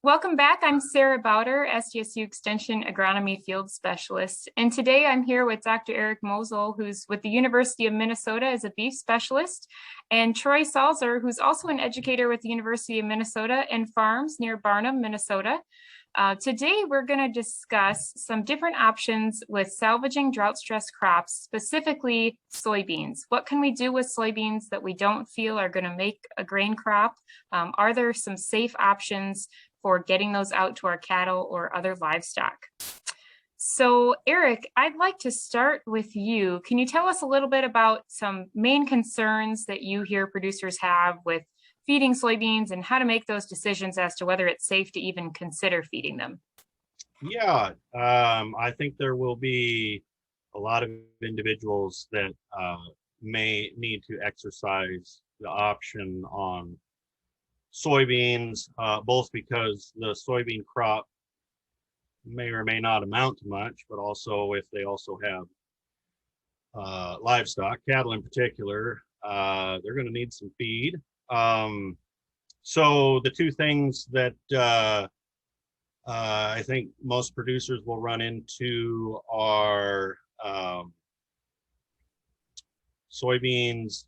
Welcome back. I'm Sarah Bowder, SDSU Extension Agronomy Field Specialist. And today I'm here with Dr. Eric Mosel, who's with the University of Minnesota as a beef specialist, and Troy Salzer, who's also an educator with the University of Minnesota and farms near Barnum, Minnesota. Today, we're going to discuss some different options with salvaging drought-stressed crops, specifically soybeans. What can we do with soybeans that we don't feel are going to make a grain crop? Are there some safe options for getting those out to our cattle or other livestock? So, Eric, I'd like to start with you. Can you tell us a little bit about some main concerns that you hear producers have with feeding soybeans and how to make those decisions as to whether it's safe to even consider feeding them? Yeah, I think there will be a lot of individuals that may need to exercise the option on soybeans, both because the soybean crop may or may not amount to much, but also if they also have livestock, cattle in particular, they're going to need some feed. So the two things that I think most producers will run into are soybeans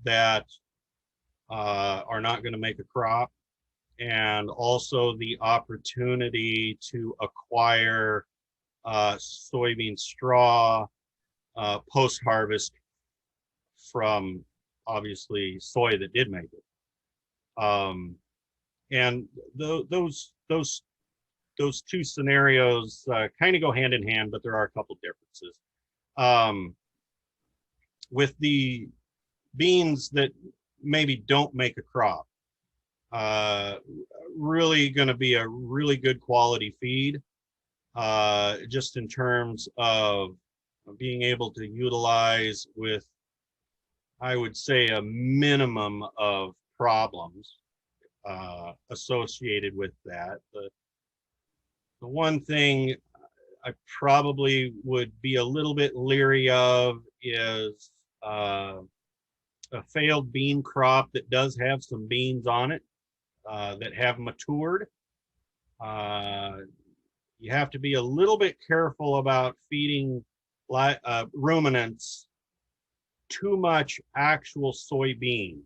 that are not going to make a crop, and also the opportunity to acquire soybean straw post-harvest from obviously soy that did make it. And those two scenarios kind of go hand in hand, but there are a couple differences. With the beans that maybe don't make a crop, really going to be a really good quality feed, just in terms of being able to utilize with, I would say, a minimum of problems associated with that. The one thing I probably would be a little bit leery of is a failed bean crop that does have some beans on it that have matured. You have to be a little bit careful about feeding ruminants too much actual soybean,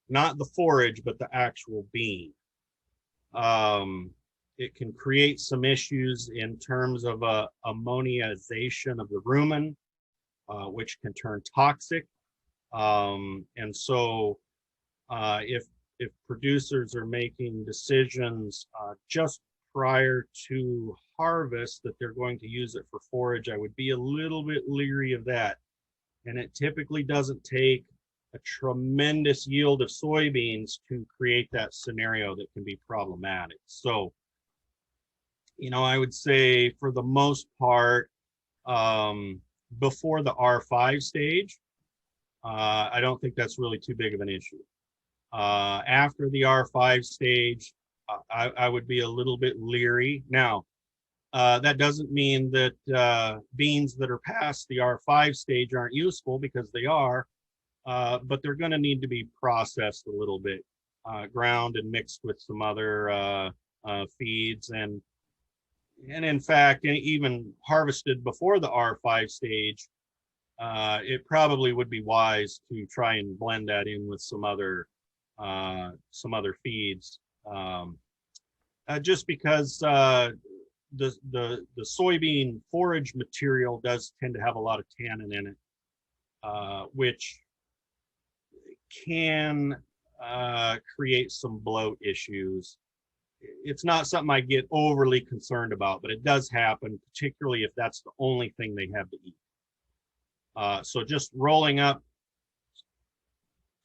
not the forage, but the actual bean. It can create some issues in terms of ammonization of the rumen, which can turn toxic. And so if producers are making decisions just prior to harvest that they're going to use it for forage, I would be a little bit leery of that. And it typically doesn't take a tremendous yield of soybeans to create that scenario that can be problematic. So, I would say for the most part, before the R5 stage, I don't think that's really too big of an issue. After the R5 stage, I would be a little bit leery. Now, that doesn't mean that beans that are past the R5 stage aren't useful, because they are, but they're going to need to be processed a little bit, ground and mixed with some other feeds, and in fact, even harvested before the R5 stage, it probably would be wise to try and blend that in with some other feeds, just because the soybean forage material does tend to have a lot of tannin in it, which can create some bloat issues. It's not something I get overly concerned about, but it does happen, particularly if that's the only thing they have to eat. So just rolling up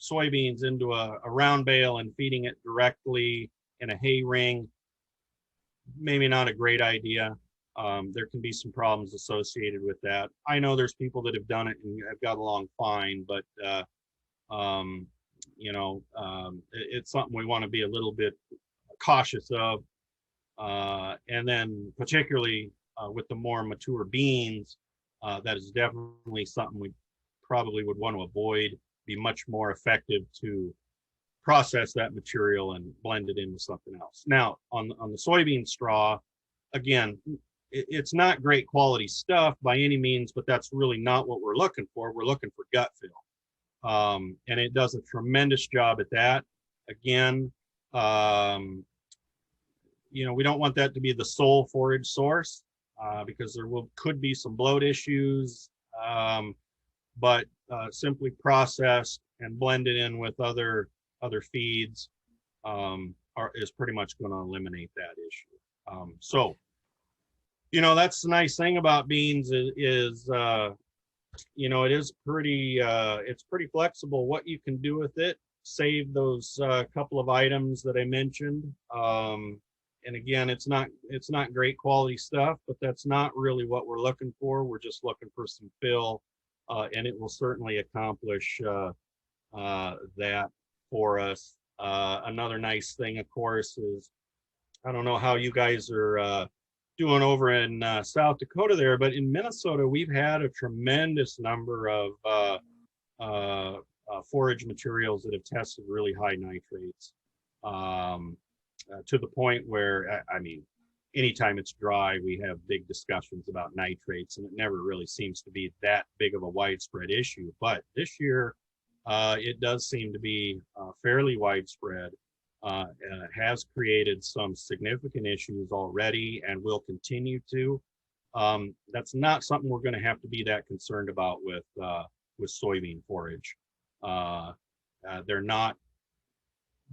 soybeans into a round bale and feeding it directly in a hay ring, maybe not a great idea. There can be some problems associated with that. I know there's people that have done it and have got along fine, but it's something we want to be a little bit cautious of. And then particularly with the more mature beans, that is definitely something we probably would want to avoid. Be much more effective to process that material and blend it into something else. Now, on the soybean straw, again, it's not great quality stuff by any means, but that's really not what we're looking for. We're looking for gut fill. And it does a tremendous job at that. Again, you know, we don't want that to be the sole forage source because could be some bloat issues, but simply processed and blended in with other feeds is pretty much going to eliminate that issue. So, you know, that's the nice thing about beans is you know, it is pretty, it's pretty flexible what you can do with it. Save those couple of items that I mentioned. And again, it's not great quality stuff, but that's not really what we're looking for. We're just looking for some fill, and it will certainly accomplish that for us. Another nice thing, of course, is I don't know how you guys are doing over in South Dakota there, but in Minnesota, we've had a tremendous number of forage materials that have tested really high nitrates to the point where, I mean, anytime it's dry, we have big discussions about nitrates, and it never really seems to be that big of a widespread issue. But this year, it does seem to be fairly widespread. Has created some significant issues already and will continue to. That's not something we're going to have to be that concerned about with soybean forage. They're not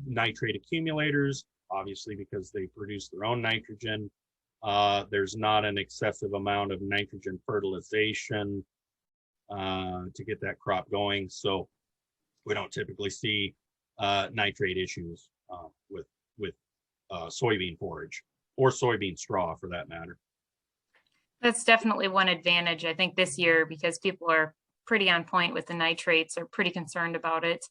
nitrate accumulators, obviously, because they produce their own nitrogen. There's not an excessive amount of nitrogen fertilization to get that crop going. So we don't typically see nitrate issues with soybean forage or soybean straw for that matter. That's definitely one advantage, I think, this year, because people are pretty on point with the nitrates, are pretty concerned about it.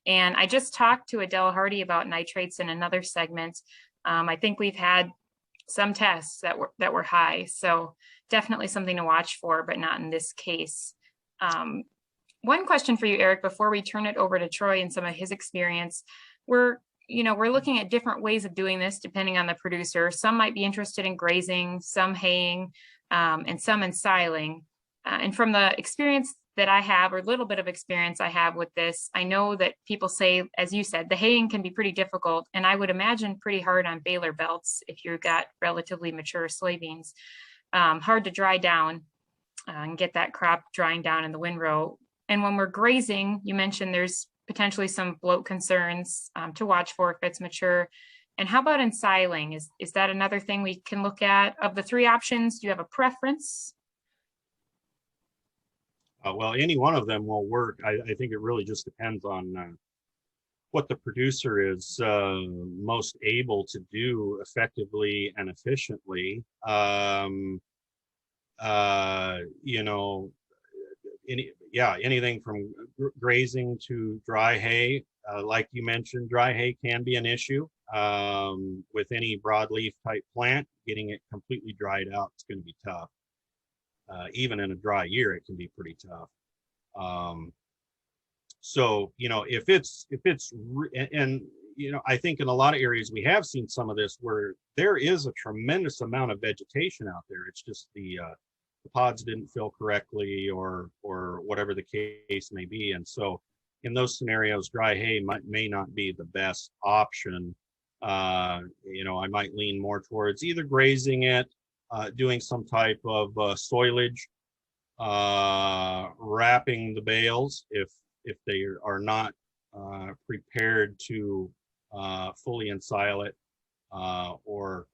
And I just talked to Adele Hardy about nitrates in another segment. I think we've had some tests that were high, so definitely something to watch for, but not in this case. One question for you, Eric, before we turn it over to Troy and some of his experience. We're looking at different ways of doing this depending on the producer. Some might be interested in grazing, some haying, and some ensiling. And from the experience that I have, or little bit of experience I have with this, I know that people say, as you said, the haying can be pretty difficult, and I would imagine pretty hard on baler belts if you've got relatively mature soybeans. Hard to dry down and get that crop drying down in the windrow. And when we're grazing, you mentioned there's potentially some bloat concerns to watch for if it's mature. And how about ensiling? Is that another thing we can look at? Of the three options, do you have a preference? Well, any one of them will work. I think it really just depends on what the producer is most able to do effectively and efficiently. You know, anything from grazing to dry hay. Like you mentioned, dry hay can be an issue with any broadleaf type plant. Getting it completely dried out is going to be tough. Even in a dry year, it can be pretty tough. So, you know, if it's and you know, I think in a lot of areas we have seen some of this where there is a tremendous amount of vegetation out there. It's just the pods didn't fill correctly or whatever the case may be. And so in those scenarios, dry hay may not be the best option. You know, I might lean more towards either grazing it, doing some type of soilage, wrapping the bales if they are not prepared to fully ensile it, or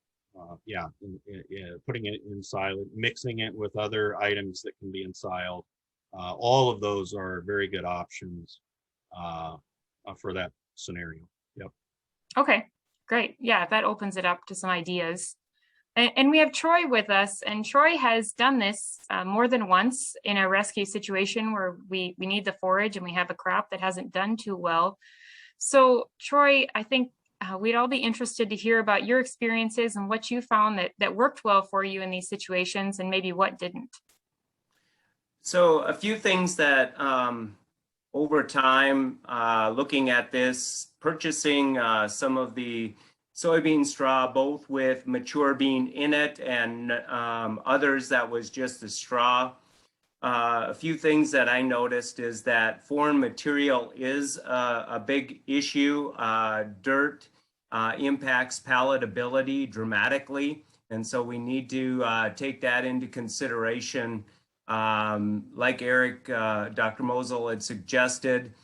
putting it in silage, mixing it with other items that can be ensiled. All of those are very good options for that scenario. Yep. Okay, great. Yeah, that opens it up to some ideas. And we have Troy with us, and Troy has done this more than once in a rescue situation where we need the forage and we have a crop that hasn't done too well. So Troy, I think we'd all be interested to hear about your experiences and what you found that worked well for you in these situations, and maybe what didn't. So a few things that over time, looking at this, purchasing some of the soybean straw, both with mature bean in it and others that was just the straw. A few things that I noticed is that foreign material is a big issue. Dirt impacts palatability dramatically, and so we need to take that into consideration. Like Eric, Dr. Mosel had suggested,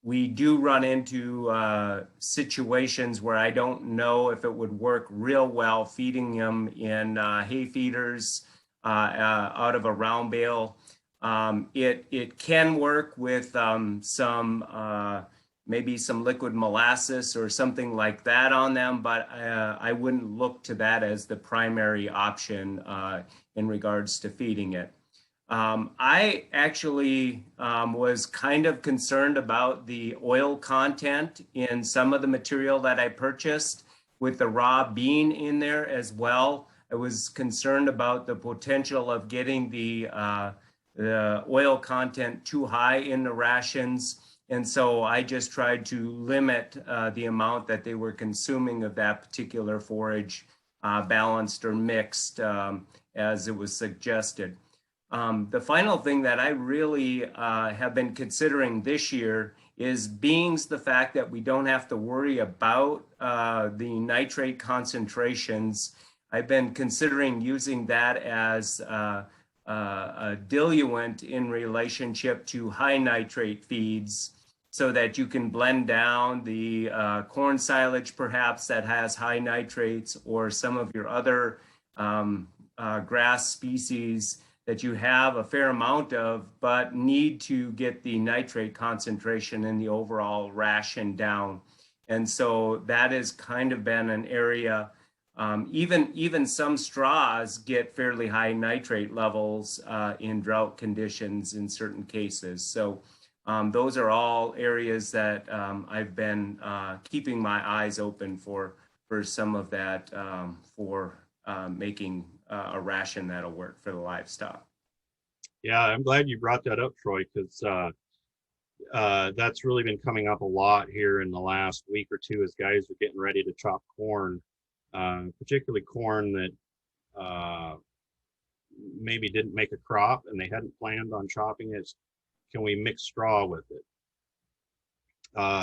we do run into situations where I don't know if it would work real well feeding them in hay feeders out of a round bale. It can work with maybe some liquid molasses or something like that on them, but I wouldn't look to that as the primary option in regards to feeding it. I actually was kind of concerned about the oil content in some of the material that I purchased with the raw bean in there as well. I was concerned about the potential of getting the oil content too high in the rations. And so I just tried to limit the amount that they were consuming of that particular forage, balanced or mixed as it was suggested. The final thing that I really have been considering this year is the fact that we don't have to worry about the nitrate concentrations. I've been considering using that as a diluent in relationship to high nitrate feeds so that you can blend down the corn silage perhaps that has high nitrates or some of your other grass species that you have a fair amount of, but need to get the nitrate concentration in the overall ration down. And so that has kind of been an area. Even some straws get fairly high nitrate levels in drought conditions in certain cases. So those are all areas that I've been keeping my eyes open for some of that for making a ration that'll work for the livestock. Yeah, I'm glad you brought that up, Troy, because that's really been coming up a lot here in the last week or two as guys are getting ready to chop corn, particularly corn that maybe didn't make a crop and they hadn't planned on chopping it. Can we mix straw with it?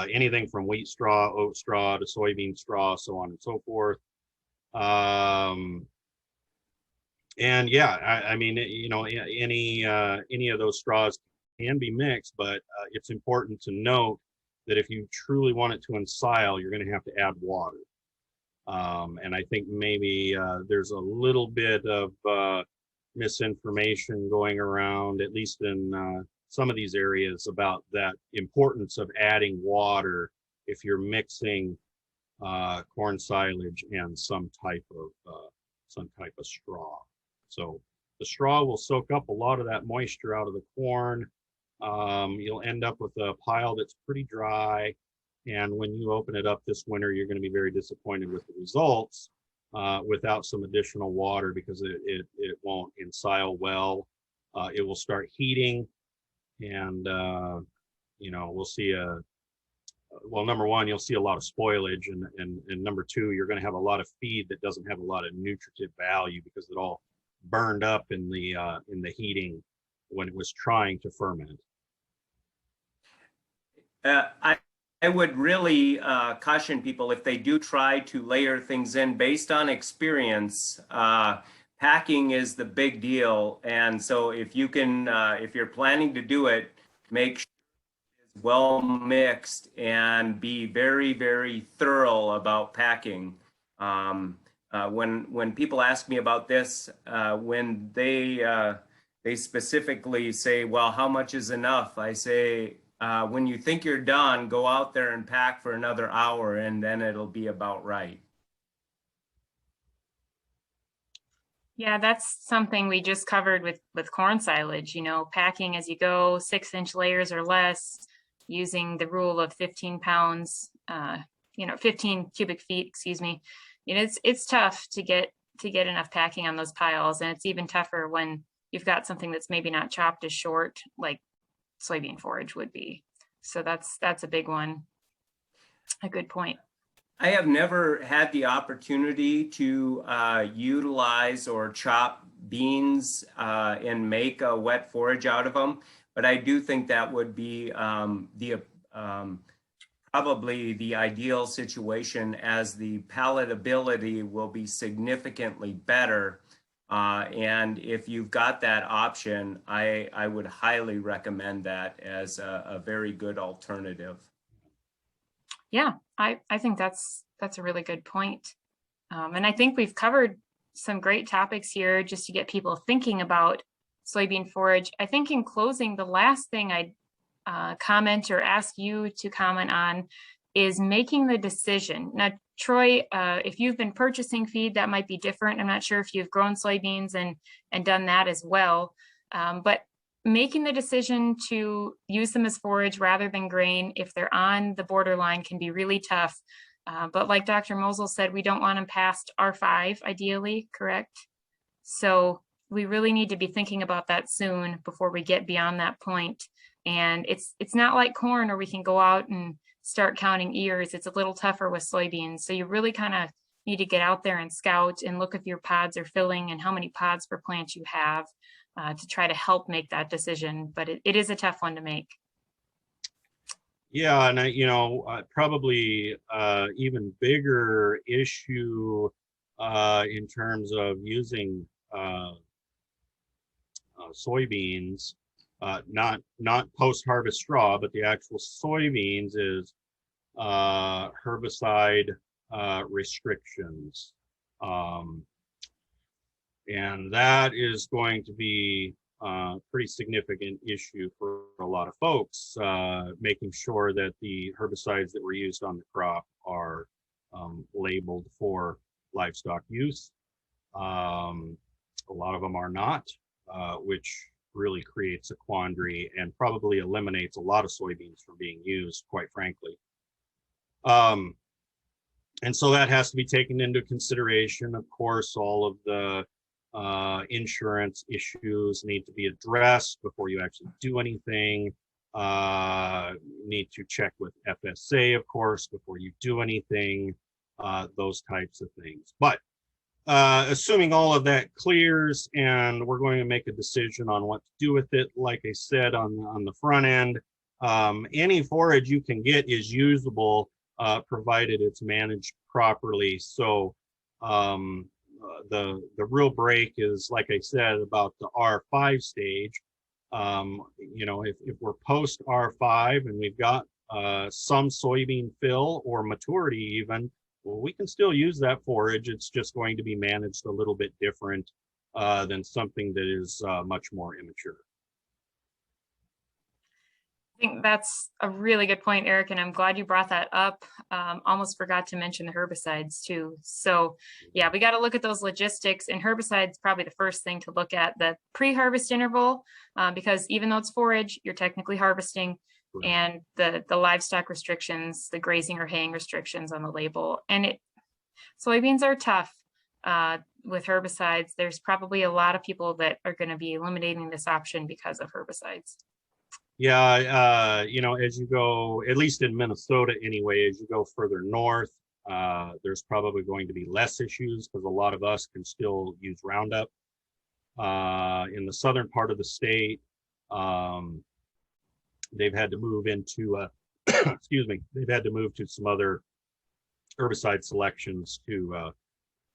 Anything from wheat straw, oat straw to soybean straw, so on and so forth. And yeah, I mean, you know, any of those straws can be mixed, but it's important to note that if you truly want it to ensile, you're going to have to add water. And I think maybe there's a little bit of misinformation going around, at least in some of these areas, about that importance of adding water if you're mixing corn silage and some type of straw. So the straw will soak up a lot of that moisture out of the corn. You'll end up with a pile that's pretty dry. And when you open it up this winter, you're going to be very disappointed with the results without some additional water, because it won't ensile well. It will start heating, and you know, we'll see well, number one, you'll see a lot of spoilage, and number two, you're going to have a lot of feed that doesn't have a lot of nutritive value because it all burned up in the heating when it was trying to ferment. I would really caution people, if they do try to layer things in based on experience, packing is the big deal. And so if you can, if you're planning to do it, make sure it's well mixed and be very, very thorough about packing. When people ask me about this, when they specifically say, well, how much is enough? I say, when you think you're done, go out there and pack for another hour, and then it'll be about right. Yeah, that's something we just covered with corn silage, you know, packing as you go, 6-inch layers or less, using the rule of 15 pounds, 15 cubic feet, excuse me. You know, it's tough to get enough packing on those piles, and it's even tougher when you've got something that's maybe not chopped as short, like soybean forage would be. So that's a big one. A good point. I have never had the opportunity to utilize or chop beans and make a wet forage out of them, but I do think that would be probably the ideal situation, as the palatability will be significantly better. And if you've got that option, I would highly recommend that as a very good alternative. Yeah, I think that's a really good point. And I think we've covered some great topics here just to get people thinking about soybean forage. I think in closing, the last thing I'd comment or ask you to comment on is making the decision. Now, Troy, if you've been purchasing feed, that might be different. I'm not sure if you've grown soybeans and done that as well, but making the decision to use them as forage rather than grain, if they're on the borderline, can be really tough. But like Dr. Mosel said, we don't want them past R5, ideally, correct? So we really need to be thinking about that soon before we get beyond that point. And it's not like corn where we can go out and start counting ears. It's a little tougher with soybeans. So you really kind of need to get out there and scout and look if your pods are filling and how many pods per plant you have to try to help make that decision. But it is a tough one to make. Yeah, and probably even bigger issue in terms of using soybeans, not post-harvest straw, but the actual soybeans, is herbicide restrictions. And that is going to be a pretty significant issue for a lot of folks, making sure that the herbicides that were used on the crop are labeled for livestock use. A lot of them are not, which really creates a quandary and probably eliminates a lot of soybeans from being used, quite frankly. And so that has to be taken into consideration. Of course, all of the insurance issues need to be addressed before you actually do anything. Need to check with FSA, of course, before you do anything, those types of things. But assuming all of that clears and we're going to make a decision on what to do with it, like I said on the front end, any forage you can get is usable, provided it's managed properly. So the real break is, like I said, about the R5 stage. If we're post R5 and we've got some soybean fill or maturity even, well, we can still use that forage. It's just going to be managed a little bit different than something that is much more immature. I think that's a really good point, Eric, and I'm glad you brought that up. Almost forgot to mention the herbicides too. So yeah, we got to look at those logistics, and herbicides probably the first thing to look at, the pre-harvest interval, because even though it's forage, you're technically harvesting, and the livestock restrictions, the grazing or haying restrictions on the label. And soybeans are tough with herbicides. There's probably a lot of people that are going to be eliminating this option because of herbicides. Yeah, as you go, at least in Minnesota anyway, as you go further north, there's probably going to be less issues because a lot of us can still use Roundup. In the southern part of the state, they've had to move into, they've had to move to some other herbicide selections to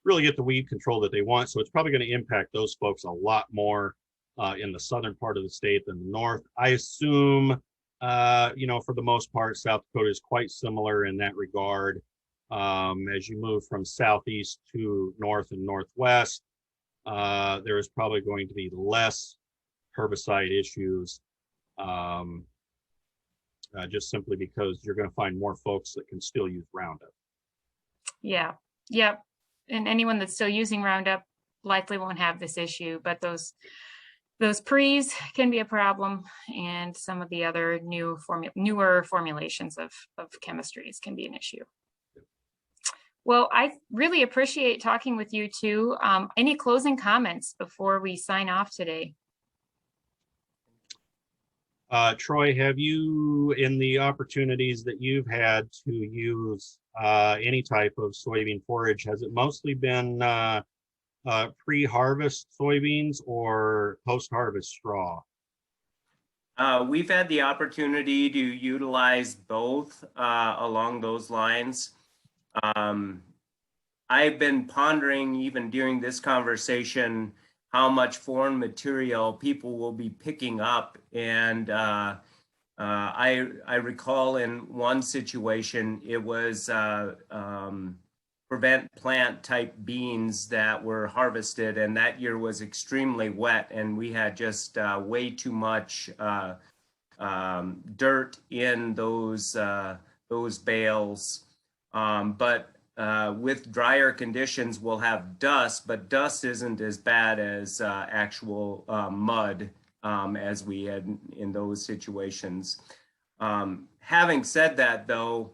really get the weed control that they want. So it's probably going to impact those folks a lot more in the southern part of the state than the north. I assume, for the most part, South Dakota is quite similar in that regard. As you move from southeast to north and northwest, there is probably going to be less herbicide issues, just simply because you're going to find more folks that can still use Roundup. Yeah. Yep. And anyone that's still using Roundup likely won't have this issue, but those pre's can be a problem, and some of the other newer formulations of chemistries can be an issue. Well, I really appreciate talking with you too. Any closing comments before we sign off today? Troy, have you, in the opportunities that you've had to use any type of soybean forage, has it mostly been pre-harvest soybeans or post-harvest straw? We've had the opportunity to utilize both along those lines. I've been pondering, even during this conversation, how much foreign material people will be picking up. And I recall in one situation, it was prevent plant type beans that were harvested, and that year was extremely wet, and we had just way too much dirt in those bales. But with drier conditions, we'll have dust, but dust isn't as bad as actual mud as we had in those situations. Having said that, though,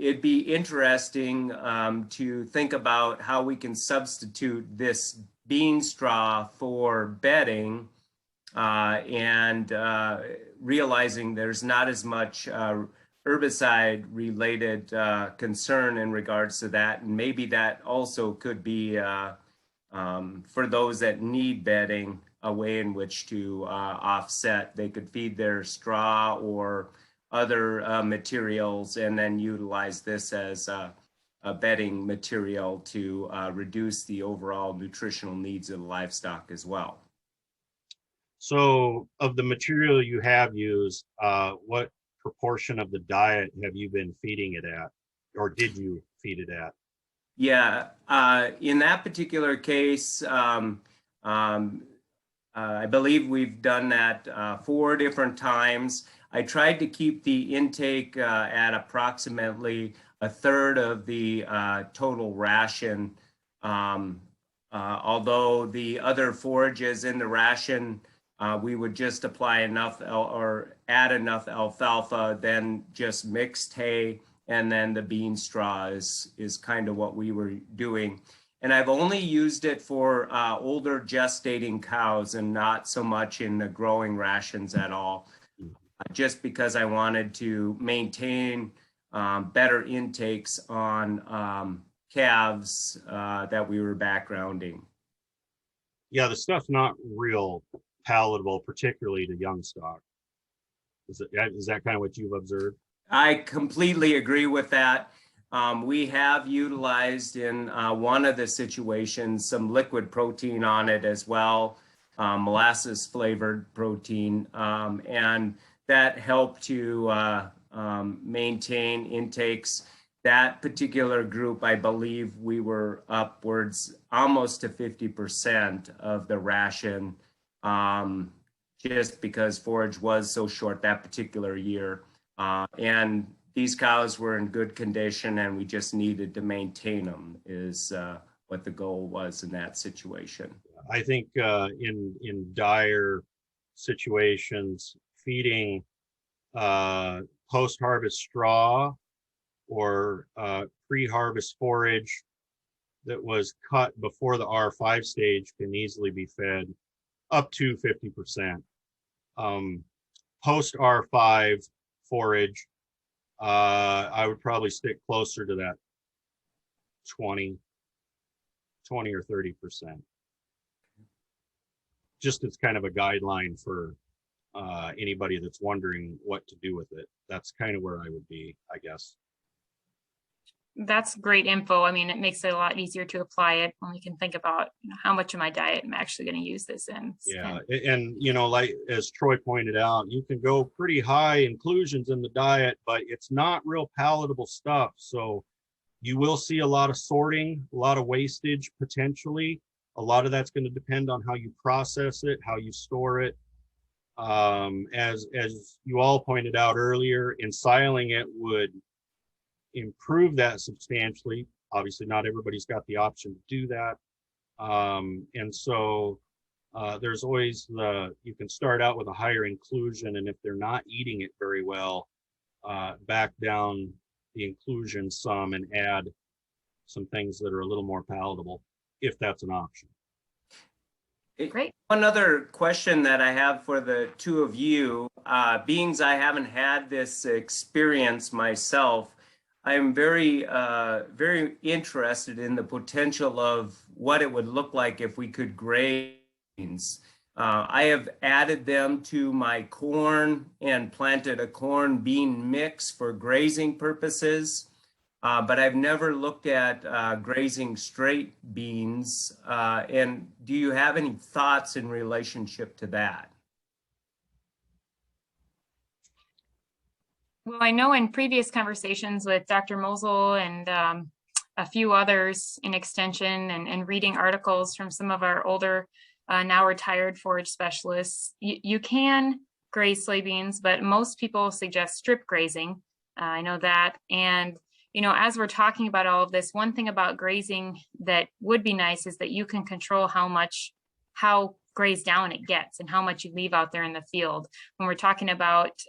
it'd be interesting to think about how we can substitute this bean straw for bedding, and realizing there's not as much herbicide related concern in regards to that. And maybe that also could be for those that need bedding, a way in which to offset. They could feed their straw or other materials and then utilize this as a bedding material to reduce the overall nutritional needs of the livestock as well. So of the material you have used, what proportion of the diet have you been feeding it at, or did you feed it at? Yeah, in that particular case, I believe we've done that 4 different times. I tried to keep the intake at approximately 1/3 of the total ration. Although the other forages in the ration, we would just apply enough or add enough alfalfa, then just mixed hay, and then the bean straw is kind of what we were doing. And I've only used it for older gestating cows and not so much in the growing rations at all, just because I wanted to maintain better intakes on calves that we were backgrounding. Yeah, the stuff's not real palatable, particularly to young stock. Is that kind of what you've observed? I completely agree with that. We have utilized in one of the situations some liquid protein on it as well, molasses flavored protein, and that helped to maintain intakes. That particular group, I believe we were upwards almost to 50% of the ration, just because forage was so short that particular year. And these cows were in good condition, and we just needed to maintain them is what the goal was in that situation. I think in dire situations, feeding post-harvest straw or pre-harvest forage that was cut before the R5 stage can easily be fed up to 50%. Post R5 forage, I would probably stick closer to that 20 or 30%. Just as kind of a guideline for anybody that's wondering what to do with it. That's kind of where I would be, I guess. That's great info. I mean, it makes it a lot easier to apply it when we can think about, how much of my diet I'm actually going to use this in. Yeah, and like as Troy pointed out, you can go pretty high inclusions in the diet, but it's not real palatable stuff. So you will see a lot of sorting, a lot of wastage potentially. A lot of that's going to depend on how you process it, how you store it. As you all pointed out earlier, ensiling it would improve that substantially. Obviously, not everybody's got the option to do that. And so there's always you can start out with a higher inclusion, and if they're not eating it very well, back down the inclusion some and add some things that are a little more palatable, if that's an option. Great. One other question that I have for the two of you, being I haven't had this experience myself, I'm very, very interested in the potential of what it would look like if we could graze. I have added them to my corn and planted a corn bean mix for grazing purposes. But I've never looked at grazing straight beans. And do you have any thoughts in relationship to that? Well, I know in previous conversations with Dr. Mosel and a few others in Extension and reading articles from some of our older, now retired forage specialists, you can graze soybeans, but most people suggest strip grazing. I know that. And you know, as we're talking about all of this, one thing about grazing that would be nice is that you can control how grazed down it gets and how much you leave out there in the field. When we're talking about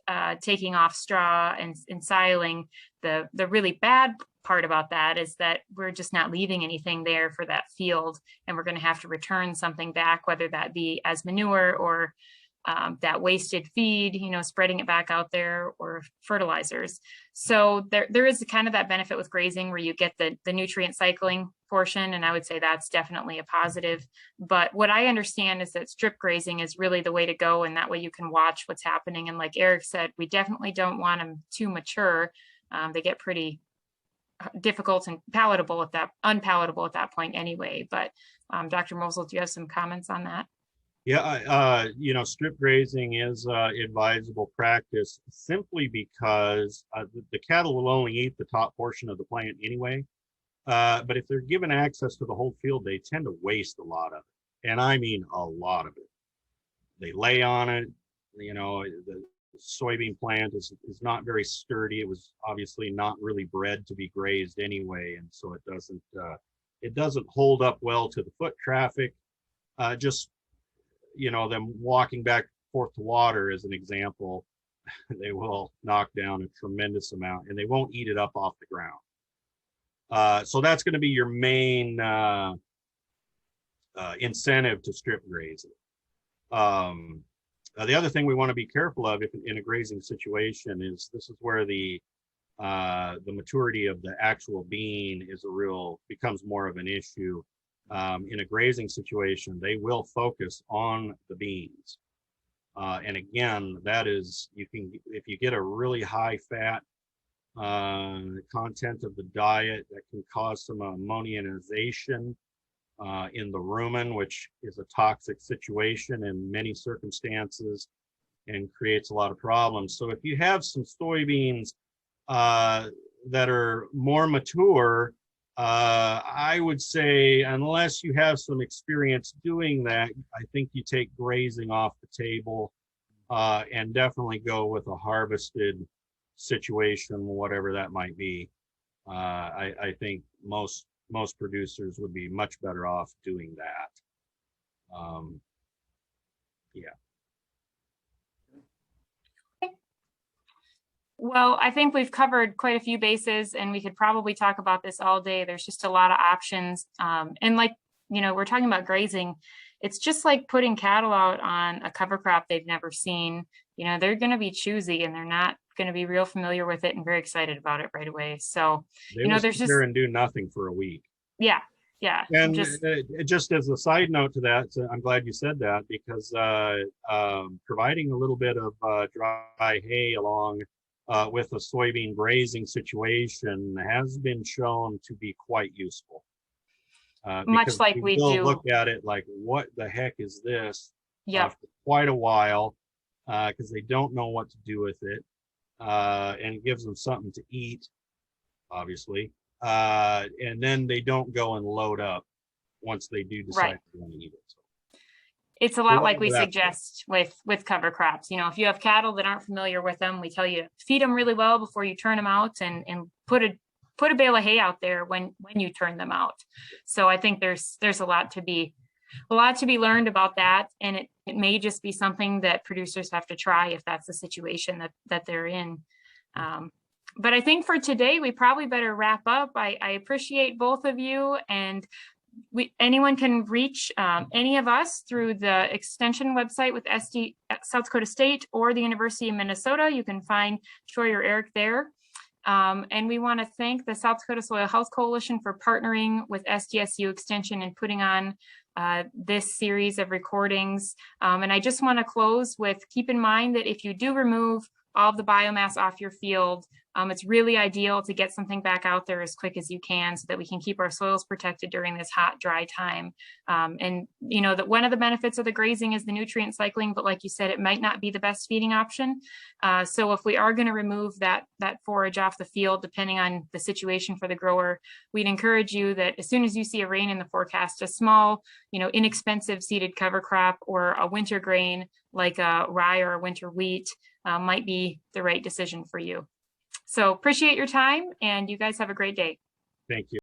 taking off straw and siling, the really bad part about that is that we're just not leaving anything there for that field, and we're going to have to return something back, whether that be as manure or that wasted feed, you know, spreading it back out there, or fertilizers. So there is kind of that benefit with grazing where you get the nutrient cycling portion, and I would say that's definitely a positive. But what I understand is that strip grazing is really the way to go, and that way you can watch what's happening. And like Eric said, we definitely don't want them too mature. They get pretty difficult and unpalatable at that point anyway. But Dr. Mosel, do you have some comments on that? Yeah, you know, strip grazing is advisable practice simply because the cattle will only eat the top portion of the plant anyway. But if they're given access to the whole field, they tend to waste a lot of it. And I mean a lot of it. They lay on it. You know, the soybean plant is not very sturdy. It was obviously not really bred to be grazed anyway. And so it doesn't hold up well to the foot traffic. Just you know, them walking back and forth to water as an example, they will knock down a tremendous amount, and they won't eat it up off the ground. So that's going to be your main incentive to strip graze it. The other thing we want to be careful of if in a grazing situation is this is where the maturity of the actual bean becomes more of an issue. In a grazing situation, they will focus on the beans. And again, that is, if you get a really high fat content of the diet, that can cause some ammoniumization in the rumen, which is a toxic situation in many circumstances and creates a lot of problems. So if you have some soybeans that are more mature, I would say, unless you have some experience doing that, I think you take grazing off the table and definitely go with a harvested situation, whatever that might be. I think most producers would be much better off doing that. Yeah. Well, I think we've covered quite a few bases, and we could probably talk about this all day. There's just a lot of options. And like, you know, we're talking about grazing. It's just like putting cattle out on a cover crop they've never seen. You know, they're going to be choosy, and they're not going to be real familiar with it and very excited about it right away. So, you know, there's just and do nothing for a week. Yeah. And just as a side note to that, so I'm glad you said that, because providing a little bit of dry hay along with a soybean grazing situation has been shown to be quite useful. Much like we do. Look at it like, what the heck is this? Yeah. For quite a while, because they don't know what to do with it, and it gives them something to eat, obviously, and then they don't go and load up once they do decide to want to eat it. So. It's a lot like we suggest with cover crops. You know, if you have cattle that aren't familiar with them, we tell you feed them really well before you turn them out, and put a bale of hay out there when you turn them out. So I think there's a lot to be learned about that, and it may just be something that producers have to try if that's the situation that they're in. But I think for today we probably better wrap up. I appreciate both of you, and anyone can reach any of us through the extension website with South Dakota State or the University of Minnesota. You can find Troy or Eric there. And we want to thank the South Dakota Soil Health Coalition for partnering with SDSU Extension and putting on this series of recordings. And I just want to close with, keep in mind that if you do remove all of the biomass off your field, it's really ideal to get something back out there as quick as you can so that we can keep our soils protected during this hot, dry time. And you know that one of the benefits of the grazing is the nutrient cycling, but like you said, it might not be the best feeding option. So if we are going to remove that forage off the field, depending on the situation for the grower, we'd encourage you that as soon as you see a rain in the forecast, a small, inexpensive seeded cover crop or a winter grain like a rye or a winter wheat might be the right decision for you. So appreciate your time, and you guys have a great day. Thank you.